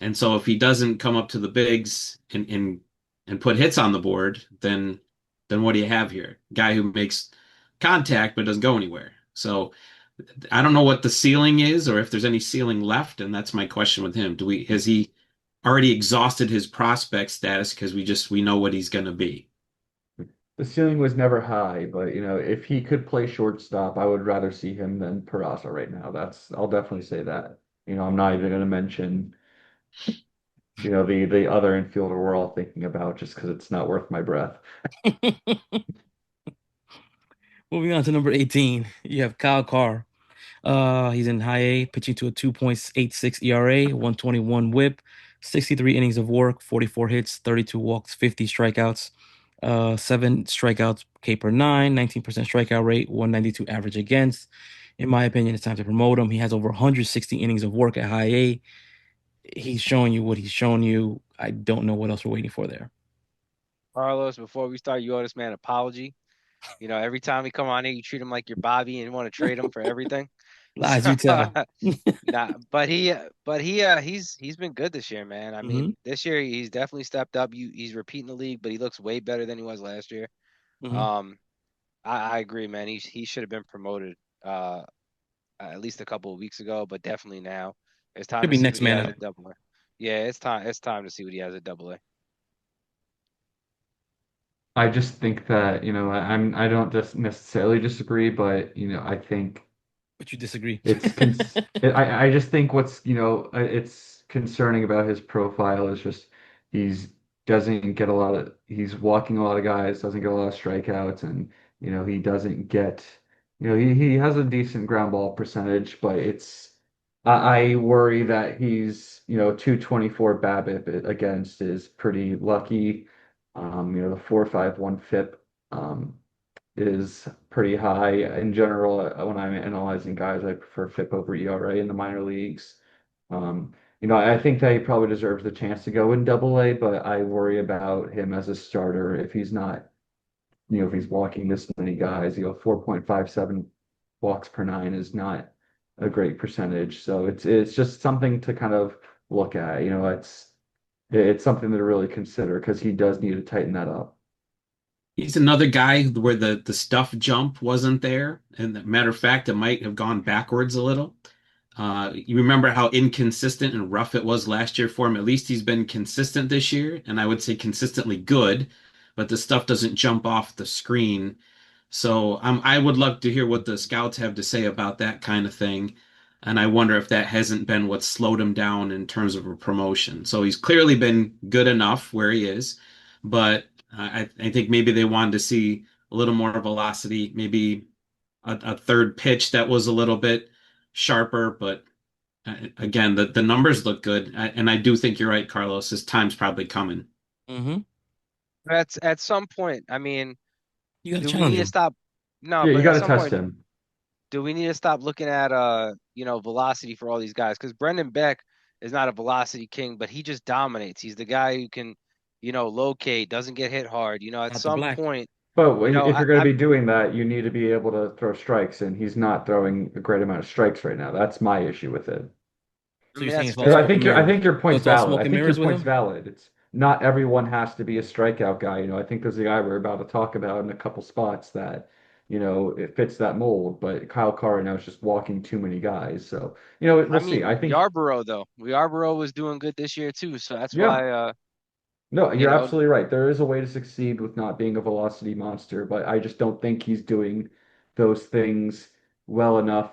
And so if he doesn't come up to the bigs and put hits on the board, then what do you have here? Guy who makes contact but doesn't go anywhere. So I don't know what the ceiling is or if there's any ceiling left, and that's my question with him. Has he already exhausted his prospect status because we know what he's going to be? The ceiling was never high, but if he could play shortstop, I would rather see him than Peraza right now. I'll definitely say that. I'm not even going to mention, the other infielder we're all thinking about just because it's not worth my breath. Moving on to number 18, you have Kyle Carr. He's in high A, pitching to a 2.86 ERA, 121 whip, 63 innings of work, 44 hits, 32 walks, 50 strikeouts, seven strikeouts K per nine, 19% strikeout rate, 192 average against. In my opinion, it's time to promote him. He has over 160 innings of work at high A. He's showing you what he's shown you. I don't know what else we're waiting for there. Carlos, before we start, you owe this man an apology. You know, every time we come on here, you treat him like your Bobby and you want to trade him for everything. Lies you tell. Nah, he's been good this year, man. I Hmm. mean, this year he's definitely stepped up. He's repeating the league, but he looks way better than he was last year. Hmm. Um, I agree, man. He should have been promoted at least a couple of weeks ago, but definitely now. It's time Should to be see next what he man has up. at Double A. Yeah, it's time to see what he has at Double A. I just think that, I don't just necessarily disagree, but I think But you disagree. I just think it's concerning about his profile is just he's doesn't get a lot of he's walking a lot of guys, doesn't get a lot of strikeouts, and he doesn't get he has a decent ground ball percentage, but I worry that he's 224 BABIP against is pretty lucky. The 4.51 FIP. Is pretty high in general. When I'm analyzing guys, I prefer FIP over ERA in the minor leagues. I think that he probably deserves the chance to go in Double A, but I worry about him as a starter if he's not if he's walking this many guys, 4.57 walks per nine is not a great percentage. So it's just something to kind of look at. It's something to really consider because he does need to tighten that up. He's another guy where the stuff jump wasn't there. And matter of fact, it might have gone backwards a little. You remember how inconsistent and rough it was last year for him? At least he's been consistent this year, and I would say consistently good, but the stuff doesn't jump off the screen. So I would love to hear what the scouts have to say about that kind of thing. And I wonder if that hasn't been what slowed him down in terms of a promotion. So he's clearly been good enough where he is, but I think maybe they wanted to see a little more velocity, maybe a third pitch that was a little bit sharper. But again, the numbers look good. And I do think you're right, Carlos. His time's probably coming. Hmm. That's at some point. I mean, You got to do we challenge need to him. stop? No, Yeah, you but got at to some test point, him. do we need to stop looking at velocity for all these guys? Because Brendan Beck is not a velocity king, but he just dominates. He's the guy who can, locate, doesn't get hit hard. At Not the some black. point, But if I, you're going to I be doing that, you need to be able to throw strikes, and he's not throwing a great amount of strikes right now. That's my issue with it. I So you're mean saying that's it's all Because fair. smoke and I mirrors. think your So point's it's all valid. smoke I and think your mirrors with point's him. valid. It's not everyone has to be a strikeout guy. I think there's a guy we're about to talk about in a couple spots that, it fits that mold. But Kyle Carr now is just walking too many guys. So, I we'll see. mean I think, Yarborough though. Yarborough was doing good this year too, so that's yeah. why No, you you're know, absolutely right. There is a way to succeed with not being a velocity monster, but I just don't think he's doing those things well enough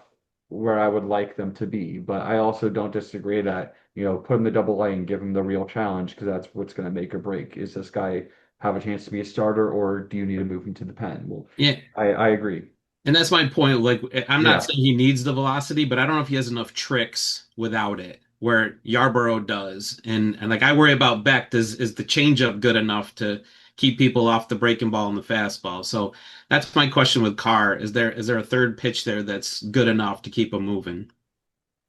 where I would like them to be. But I also don't disagree that, put him the double A and give him the real challenge because that's what's going to make or break. Is this guy have a chance to be a starter or do you need to move him to the pen? Well, Yeah. I agree. And that's my point. Like, I'm not Yeah. saying he needs the velocity, but I don't know if he has enough tricks without it, where Yarborough does. And like I worry about Beck. Is the changeup good enough to keep people off the breaking ball and the fastball? So that's my question with Carr. Is there a third pitch there that's good enough to keep him moving?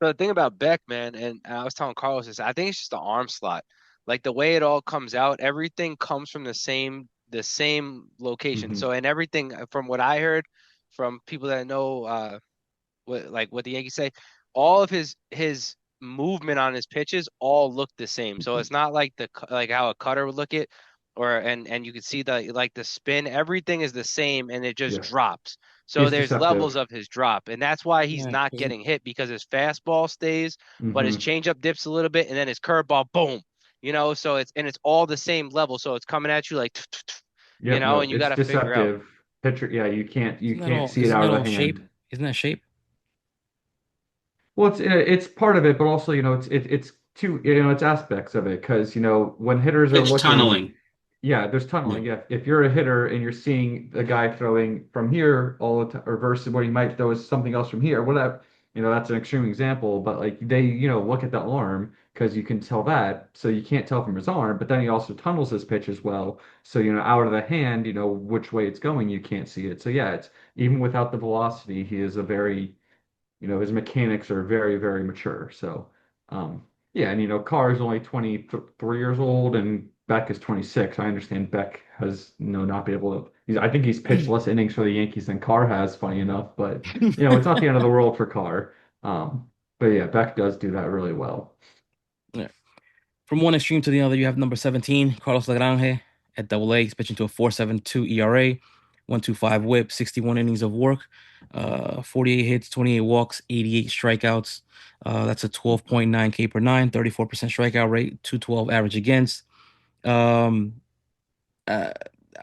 the thing about Beck, man, and I was telling Carlos this, I think it's just the arm slot. Like the way it all comes out, everything comes from the same location. Hmm. So and everything from what I heard from people that know what the Yankees say, all of his movement on his pitches all look the same. So it's not like like how a cutter would look it, or and you can see the spin. Everything is the same, and it just Yeah. drops. So It's there's levels deceptive. of his drop, and that's why he's Yeah, not 'cause getting hit because his fastball stays, but his Hmm. changeup dips a little bit, and then his curveball, boom. So it's all the same level. So it's coming at you like, Yep, no, and you got it's to figure out. deceptive. Pitcher, yeah, you isn't that can't all? see it Isn't out that of the all shape? hand. Isn't that shape? Well, it's part of it, but also it's two it's aspects of it because when hitters are Pitch looking, tunneling. yeah, there's Yeah. tunneling. Yeah, if you're a hitter and you're seeing a guy throwing from here all the time, or versus what he might throw is something else from here, whatever. That's an extreme example, but like they look at the arm because you can tell that, so you can't tell from his arm, but then he also tunnels his pitch as well. So out of the hand, which way it's going, you can't see it. So yeah, it's even without the velocity, he is a very his mechanics are very, very mature. So, yeah, and Carr is only 23 years old and Beck is 26. I understand Beck has, not been able to. I think he's pitched less innings for the Yankees than Carr has, funny enough. But it's not the end of the world for Carr. But yeah, Beck does do that really well. Yeah. From one extreme to the other, you have number 17, Carlos Lagrange at double A. He's pitching to a 4.72 ERA, 1.25 whip, 61 innings of work, 48 hits, 28 walks, 88 strikeouts. That's a 12.9 K per nine, 34% strikeout rate, 212 average against. Um, uh,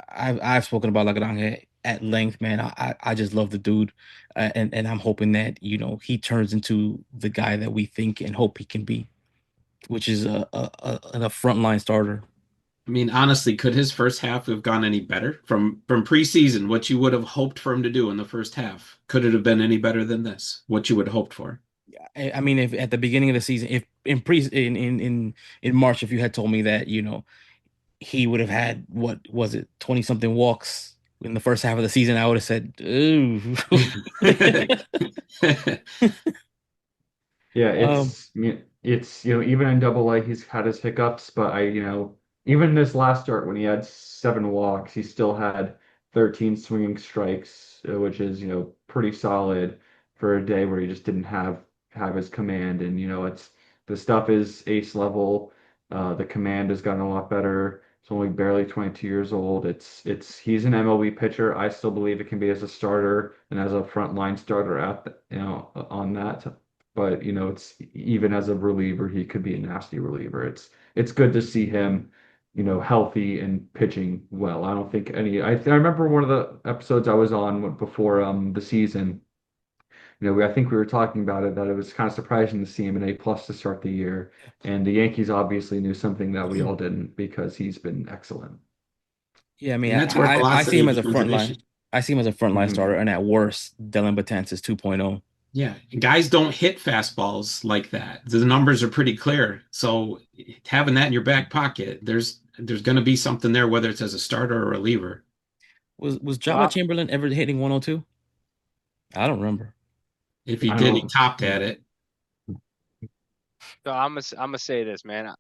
I've spoken about Lagrange at length, man. I just love the dude, and I'm hoping that he turns into the guy that we think and hope he can be, which is a frontline starter. I mean, honestly, could his first half have gone any better from preseason? What you would have hoped for him to do in the first half? Could it have been any better than this? What you would have hoped for? I mean, if at the beginning of the season, if in pre in March, if you had told me that he would have had what was it 20 something walks in the first half of the season, I would have said, ooh. Yeah, um, it's even in Double A he's had his hiccups, but even this last start when he had 7 walks, he still had 13 swinging strikes, which is, pretty solid for a day where he just didn't have his command. And, it's the stuff is ace level. The command has gotten a lot better. He's only barely 22 years old. He's an MLB pitcher. I still believe it can be as a starter and as a frontline starter on that. But, it's even as a reliever, he could be a nasty reliever. It's good to see him healthy and pitching well. I don't think I remember one of the episodes I was on before the season. I think we were talking about it that it was kind of surprising to see him an A+ to start the year, and the Yankees obviously knew something that we all didn't because he's been excellent. Yeah, I mean, And that's where I see him velocity as a becomes front an issue. line. I see him as a frontline Mhm. starter, and at worst, Dylan Betances 2.0. Yeah, guys don't hit fastballs like that. The numbers are pretty clear. So having that in your back pocket, there's going to be something there, whether it's as a starter or a reliever. Was So Jabba Chamberlain ever hitting 102? I don't remember. If he I did, he don't. topped Yeah. at it. I'm gonna say this, man.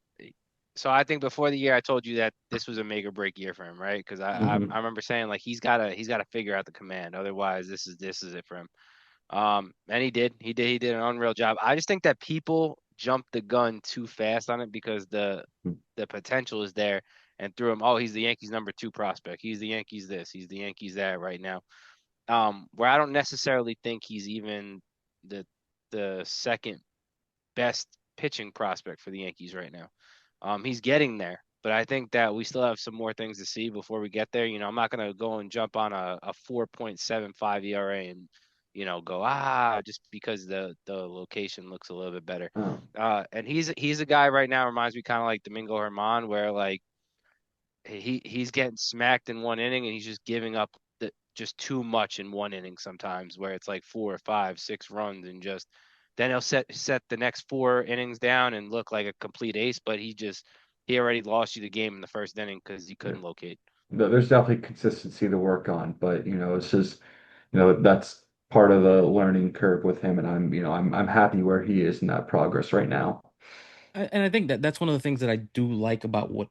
So I think before the year, I told you that this was a make or break year for him, right? Because I Mhm. remember saying like he's gotta figure out the command, otherwise this is it for him. And he did an unreal job. I just think that people jumped the gun too fast on it because the potential is there and threw him. Oh, he's the Yankees number two prospect. He's the Yankees this. He's the Yankees that right now. Where I don't necessarily think he's even the the second best pitching prospect for the Yankees right now. He's getting there, but I think that we still have some more things to see before we get there. I'm not gonna go and jump on a 4.75 ERA and go just because the location looks a little bit better. Oh. And he's a guy right now reminds me kind of like Domingo Herman, where like he's getting smacked in one inning and he's just giving up just too much in one inning sometimes where it's like 4 or 5, 6 runs and just then he'll set the next 4 innings down and look like a complete ace, but he already lost you the game in the first inning because he Yeah. couldn't locate. There's definitely consistency to work on, but it's just that's part of the learning curve with him, and I'm happy where he is in that progress right now. And I think that that's one of the things that I do like about what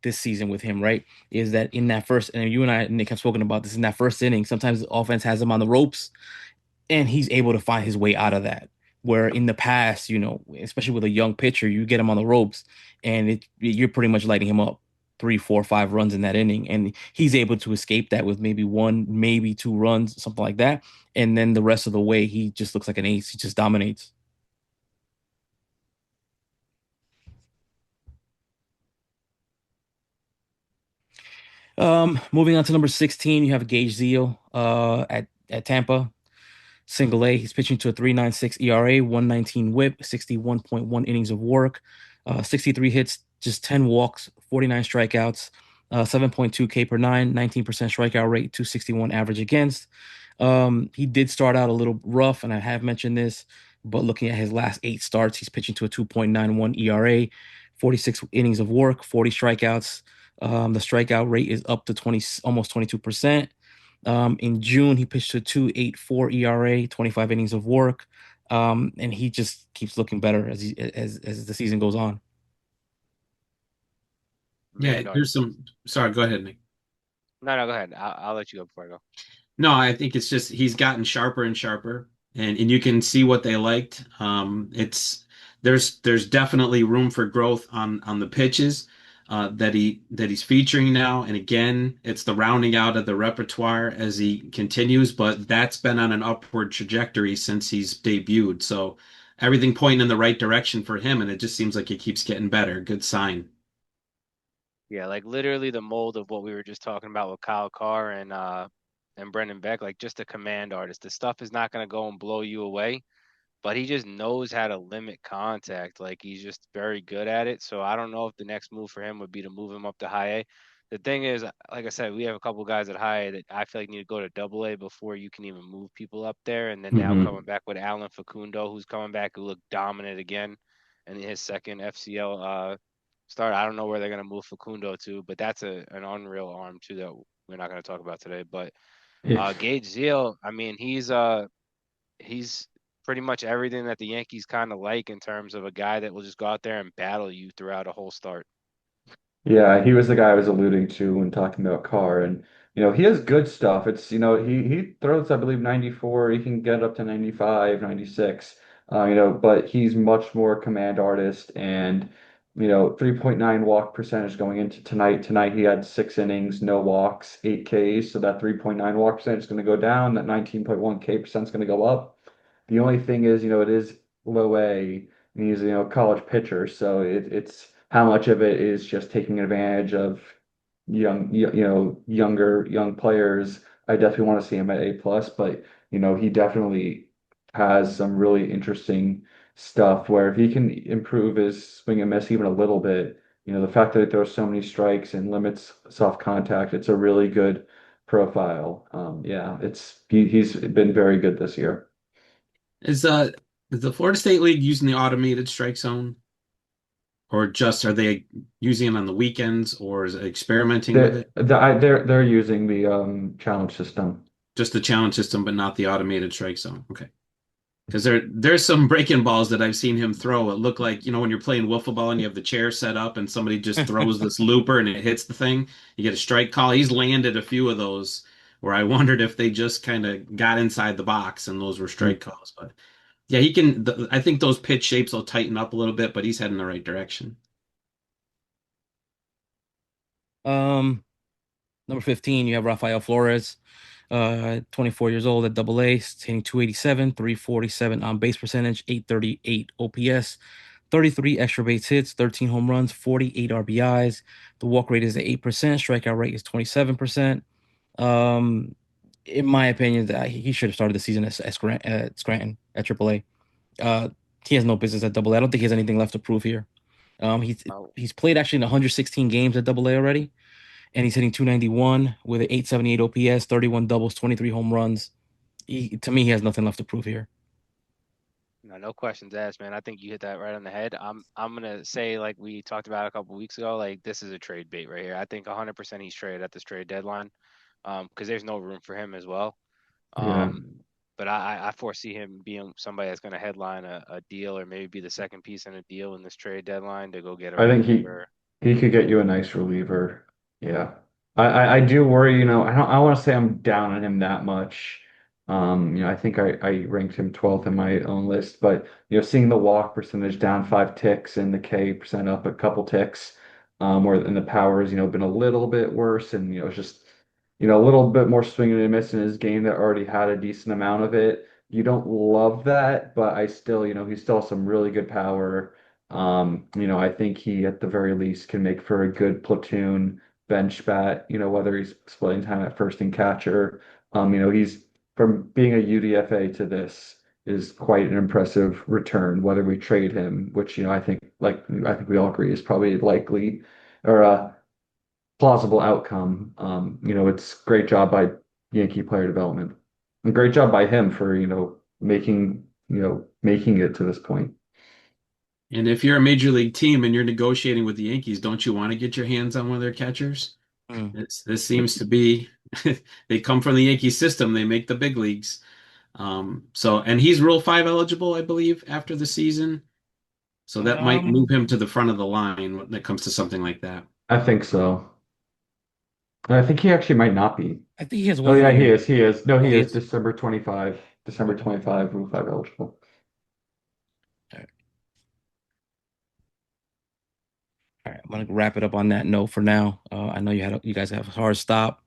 this season with him, right? Is that in that first, and you and I, Nick, have spoken about this in that first inning, sometimes the offense has him on the ropes and he's able to find his way out of that. Where in the past, especially with a young pitcher, you get him on the ropes and you're pretty much lighting him up 3, 4, 5 runs in that inning. And he's able to escape that with maybe one, maybe 2 runs, something like that. And then the rest of the way, he just looks like an ace. He just dominates. Moving on to number 16, you have Gage Zeal at Tampa. Single A. He's pitching to a 3.96 ERA, 119 whip, 61.1 innings of work, 63 hits, just 10 walks, 49 strikeouts, 7.2 K per nine, 19% strikeout rate, 261 average against. He did start out a little rough, and I have mentioned this, but looking at his last 8 starts, he's pitching to a 2.91 ERA, 46 innings of work, 40 strikeouts. The strikeout rate is up to 20, almost 22%. In June, he pitched a 2.84 ERA, 25 innings of work. And he just keeps looking better as the season goes on. Yeah, Man, no, there's some. Sorry, go ahead, Nick. no, go ahead. I'll let you go before I go. No, I think it's just he's gotten sharper and sharper, and you can see what they liked. It's there's definitely room for growth on the pitches that he's featuring now. And again, it's the rounding out of the repertoire as he continues, but that's been on an upward trajectory since he's debuted. So everything pointing in the right direction for him, and it just seems like it keeps getting better. Good sign. Yeah, like literally the mold of what we were just talking about with Kyle Carr and Brendan Beck, like just a command artist. The stuff is not gonna go and blow you away, but he just knows how to limit contact. Like he's just very good at it. So I don't know if the next move for him would be to move him up to high A. The thing is, like I said, we have a couple guys at high A that I feel like need to go to double A before you can even move people up there. And then now Hmm. coming back with Alan Facundo, who's coming back, who looked dominant again in his second FCL start. I don't know where they're gonna move Facundo to, but that's an unreal arm too that we're not gonna talk about today. But Yeah. Gage Zeal, I mean, he's pretty much everything that the Yankees kind of like in terms of a guy that will just go out there and battle you throughout a whole start. Yeah, he was the guy I was alluding to when talking about Carr, and he has good stuff. He throws, I believe, 94. He can get up to 95, 96. But he's much more command artist and 3.9 walk percentage going into tonight. Tonight he had 6 innings, no walks, 8 Ks. So that 3.9 walk percentage is going to go down. That 19.1 K percent is going to go up. The only thing is, it is low A, and he's, college pitcher. So it's how much of it is just taking advantage of young players. I definitely want to see him at A plus, but he definitely has some really interesting stuff where if he can improve his swing and miss even a little bit, the fact that he throws so many strikes and limits soft contact, it's a really good profile. Yeah, he's been very good this year. Is the Florida State League using the automated strike zone, or just are they using it on the weekends, or is it experimenting with it? They're using the challenge system. Just the challenge system, but not the automated strike zone. Okay. Because there's some breaking balls that I've seen him throw. It looked like, when you're playing wiffle ball and you have the chair set up and somebody just throws this looper and it hits the thing, you get a strike call. He's landed a few of those where I wondered if they just kind of got inside the box and those were strike calls. But yeah, he can. I think those pitch shapes will tighten up a little bit, but he's heading the right direction. Um, Number 15, you have Raphael Flores, 24 years old at Double A, hitting 287, 347 on base percentage, 838 OPS, 33 extra base hits, 13 home runs, 48 RBIs. The walk rate is at 8%, strikeout rate is 27%. Um, in my opinion, that he should have started the season at Scranton at AAA. Uh, he has no business at Double A. I don't think he has anything left to prove here. He's Oh, he's played actually in 116 games at Double A already, and he's hitting 291 with an 878 OPS, 31 doubles, 23 home runs. To me, he has nothing left to prove here. no, no questions asked, man. I think you hit that right on the head. I'm gonna say like we talked about a couple weeks ago, like this is a trade bait right here. I think 100% he's traded at this trade deadline, because there's no room for him as well. Yeah. Um, but I foresee him being somebody that's going to headline a deal or maybe be the second piece in a deal in this trade deadline to go get a I think he reliever. he could get you a nice reliever. Yeah. I do worry, I want to say I'm down on him that much. I think I ranked him 12th in my own list, but seeing the walk percentage down 5 ticks and the K percent up a couple ticks, or and the power's, been a little bit worse and it's just, a little bit more swinging and missing his game that already had a decent amount of it. You don't love that, but I still, he still has some really good power. I think he at the very least can make for a good platoon bench bat, whether he's splitting time at first and catcher. He's from being a UDFA to this is quite an impressive return, whether we trade him, which, I think we all agree is probably likely or a plausible outcome. It's great job by Yankee player development. And great job by him for, making it to this point. And if you're a major league team and you're negotiating with the Yankees, don't you want to get your hands on one of their catchers? Mm. This seems to be they come from the Yankee system. They make the big leagues. And he's Rule 5 eligible, I believe, after the season. So that might move Um, him to the front of the line when it comes to something like that. I think so. I think he actually might not be. I think he has Oh one more yeah, he year. is. He is. No, Oh, he he is is. December 25. December Okay. 25, Rule 5 eligible. All right. All right. I'm gonna wrap it up on that note for now. I know you guys have a hard stop.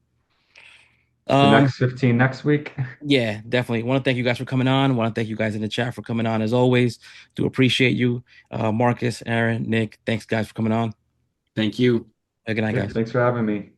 The Um, next 15 next week. yeah, definitely. Want to thank you guys for coming on. Want to thank you guys in the chat for coming on as always. Do appreciate you. Marcus, Aaron, Nick, thanks guys for coming on. Thank you. Good night, Hey, guys. thanks for having me.